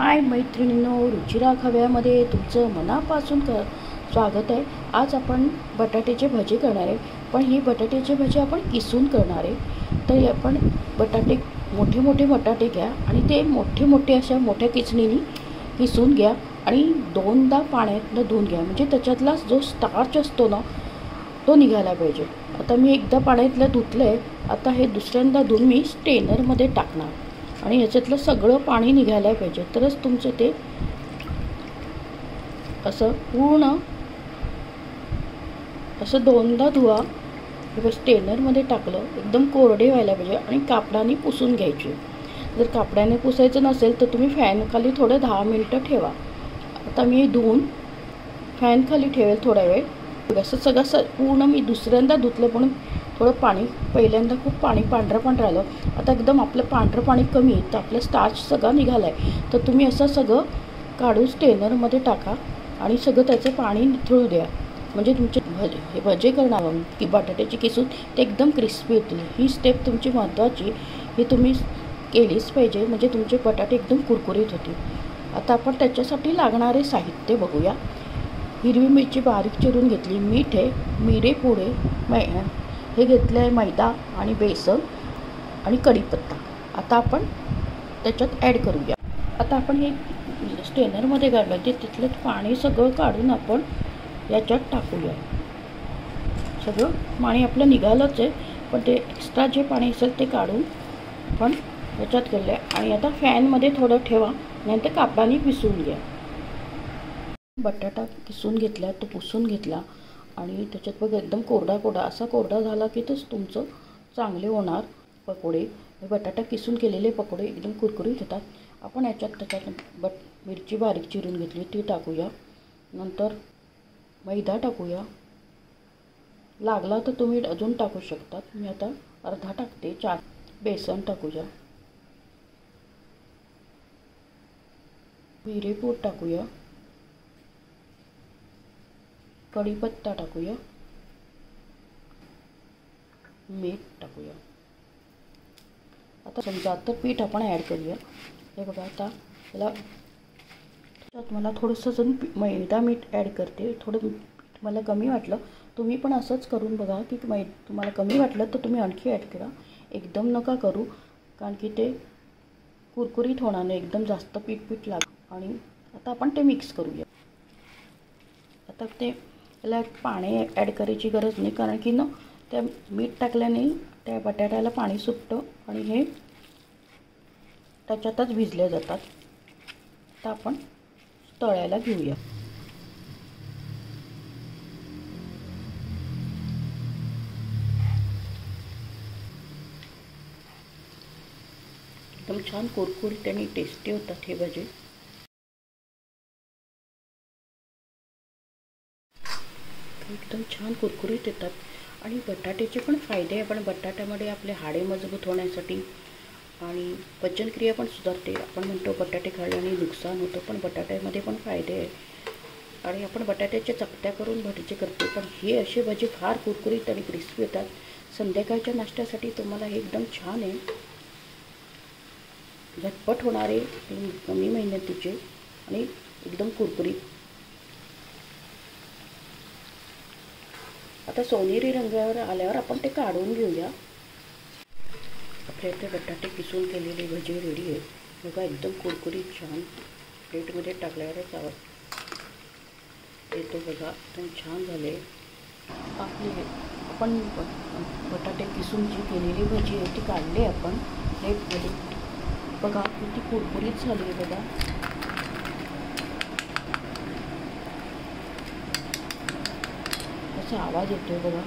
हाय मैत्रिणींनो, रुचिरा खव्यामध्ये तुमचं मनापासून स्वागत आहे। आज आपण बटाट्याचे भजे करणार आहे, पण ही बटाट्याचे भजे आपण किसून करणार आहे। तर आपण मोठे मोठे बटाटे घ्या आणि ते मोठे मोठे अशा मोठ्या किसणीने किसून घ्या आणि दोनदा पाण्यातनं धुवून घ्या, म्हणजे त्याच्यातला जो स्टार्च असतो ना तो निघायला पाहिजे। आता मी एकदा पाण्यातलं धुतलं आहे, आता हे दुसऱ्यांदा धुवून मी स्ट्रेनरमध्ये टाकणार आणि याच्यातलं सगळं पाणी निघायला पाहिजे, तरच तुमचं ते असं पूर्ण असं दोनदा धुवा। स्ट्रेनरमध्ये टाकलं एकदम कोरडे व्हायला पाहिजे आणि कापडाने पुसून घ्यायचे। जर कापडाने पुसायचं नसेल तर तुम्ही फॅनखाली थोडं 10 मिनिटं ठेवा। आता मी धुवून फॅनखाली ठेवेल थोडा वेळ। असं सगळं पूर्ण मी दुसऱ्यांदा धुतलं, पण थोडं पाणी पहिल्यांदा खूप पाणी पांढरं राहिलं। आता एकदम आपलं पांढरं पाणी कमी, तर आपलं स्टार्च सगळं निघालं आहे। तर तुम्ही असं सगळं काढून स्ट्रेनरमध्ये टाका आणि सगळं त्याचं पाणी निथळू द्या, म्हणजे तुमचे भजे करणार की बटाट्याची किसून ते एकदम क्रिस्पी होतील। ही स्टेप तुमची महत्त्वाची, ही तुम्ही केलीच पाहिजे, म्हणजे तुमचे बटाटे एकदम कुरकुरीत होतील। आता आपण त्याच्यासाठी लागणारे साहित्य बघूया। हिरवी मिरची बारीक चिरून घेतली, मीठ आहे, मिरेपूड आहे, हे घेतलं आहे मैदा आणि बेसन आणि कढीपत्ता। आता आपण त्याच्यात ॲड करूया। आता आपण हे स्ट्रेनरमध्ये काढलं ते तिथलं पाणी सगळं काढून आपण याच्यात टाकूया। सगळं पाणी आपलं निघालंच आहे, पण ते एक्स्ट्रा जे पाणी असेल ते काढून आपण याच्यात केलं आहे आणि आता फॅनमध्ये थोडं ठेवा, नंतर कापडाने पिसून घ्या। बटाटा किसून घेतला, तो पुसून घेतला आणि त्याच्यात बघा एकदम कोरडा असा कोरडा झाला की तोच तुमचं चांगले होणार पकोडे। बटाटा किसून केलेले पकोडे एकदम कुरकुरीत होतात। आपण त्याच्यात मिरची बारीक चिरून घेतली ती टाकूया, नंतर मैदा टाकूया, लागला तर तुम्ही अजून टाकू शकतात, मी आता अर्धा टाकते। बेसन टाकूया, मिरेपूड टाकूया, कढीपत्ता टाकूया, मीठ टाकूया। आता समजा आता पीठ आपण ॲड करूया। हे बघा, आता याला मला थोडंसं अजून मैदा मीठ ॲड करते। थोडं पीठ मला कमी वाटलं, तुम्ही पण असंच करून बघा की तुम्हाला कमी वाटलं तर तुम्ही आणखी ॲड करा। एकदम नका करू, कारण की ते कुरकुरीत होणार नाही, एकदम जास्त पीठ लाग। आणि आता आपण ते मिक्स करूया। आता ते याला पाणी ॲड करायची गरज नाही, कारण की ना त्या मीठ टाकल्याने त्या बटाट्याला पाणी सुटतं आणि हे त्याच्यातच भिजले जातात। आता आपण तळायला घेऊया। एकदम छान कुरकुरीत आणि टेस्टी होतात हे भजे। एकदम छान कुरकुरीत येतात आणि बटाट्याचे पण फायदे आहे। पण बटाट्यामध्ये आपले हाडे मजबूत होण्यासाठी आणि पचनक्रिया पण सुधारते। आपण म्हणतो बटाटे खाल्ल्याने नुकसान होतं, पण बटाट्यामध्ये पण फायदे आहे। आणि आपण बटाट्याच्या चकत्या करून भजी करतो, पण हे असे भजी फार कुरकुरीत आणि क्रिस्पी होतात। संध्याकाळच्या नाश्त्यासाठी तुम्हाला हे एकदम छान आहे, झटपट होणारे, कमी मेहनतीचे आणि एकदम कुरकुरीत। आता सोनेरी रंगावर आल्यावर आपण ते काढून घेऊया। आपल्या इथे बटाटे किसून केलेले भजे रेडी आहे बघा, एकदम कुरकुरीत छान। प्लेटमध्ये टाकल्यावरच येतो बघा, एकदम छान झाले आपले। आपण बटाटे किसून जी केलेली भजी आहे ती काढली आपण प्लेटमध्ये, बघा किती कुरकुरीत झाली आहे बघा। असा आवाज येतोय बघा,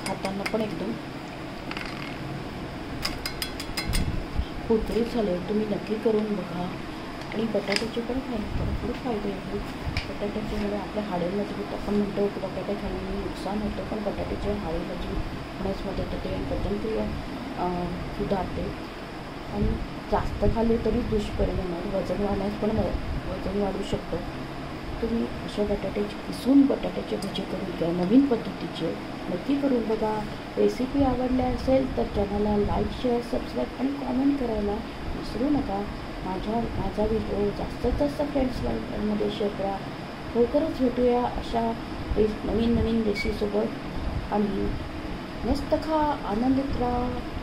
खाताना पण एकदम कुरकुरीत झाले। तुम्ही नक्की करून बघा। आणि बटाट्याचे पण भरपूर फायदे आहेत। बटाट्याच्यामुळे आपल्या हाडे मजबूत, आपण म्हणतो की बटाटे खाण्याने नुकसान होतं, पण बटाट्याचे हाडे मजबूत होण्यास मदत होते, पचनक्रिया सुधारते आणि जास्त खाल्ले तरी दुष्परिणाम आहे, वजन वाढू शकतं। तुम्ही अशा बटाट्याचे किसून बटाट्याचे भजे करून घ्या, नवीन पद्धतीचे नक्की करून बघा। रेसिपी आवडल्या असेल तर चॅनलला लाईक, शेअर, सबस्क्राईब आणि कॉमेंट करायला विसरू नका। माझा व्हिडिओ जास्तीत जास्त फ्रेंड्समध्ये शेअर करा. लवकरच भेटूया अशा नवीन रेसिपीसोबत. आणि मस्त खा, आनंदित राहा.